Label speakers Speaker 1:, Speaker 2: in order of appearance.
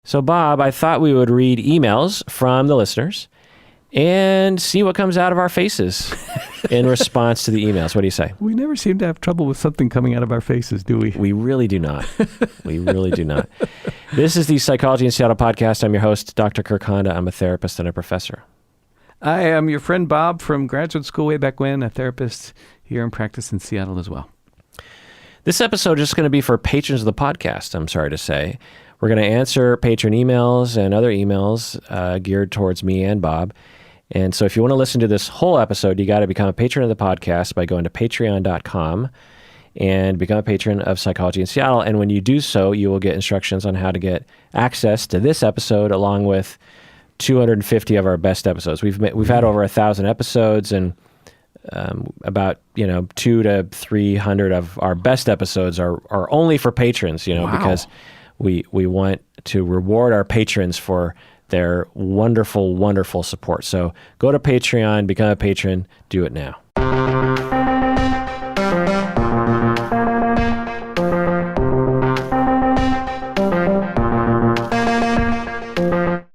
Speaker 1: So, Bob, I thought we would read emails from the listeners and see what comes out of our faces in response to the emails. What do you say?
Speaker 2: We never seem to have trouble with something coming out of our faces, do we?
Speaker 1: We really do not. We really do not. This is the Psychology in Seattle podcast. I'm your host, Dr. Kirk Honda. I'm a therapist and a professor.
Speaker 2: I am your friend Bob from graduate school way back when, a therapist here in practice in Seattle as well.
Speaker 1: This episode is just going to be for patrons of the podcast, I'm sorry to say. We're going to answer patron emails and other emails geared towards me and Bob. And so if you want to listen to this whole episode, you got to become a patron of the podcast by going to patreon.com and become a patron of Psychology in Seattle. And when you do so, you will get instructions on how to get access to this episode along with 250 of our best episodes. We've had over 1,000 episodes, and about 200 to 300 of our best episodes are only for patrons.
Speaker 2: Wow.
Speaker 1: Because we want to reward our patrons for their wonderful, wonderful support. So go to Patreon, become a patron, do it now.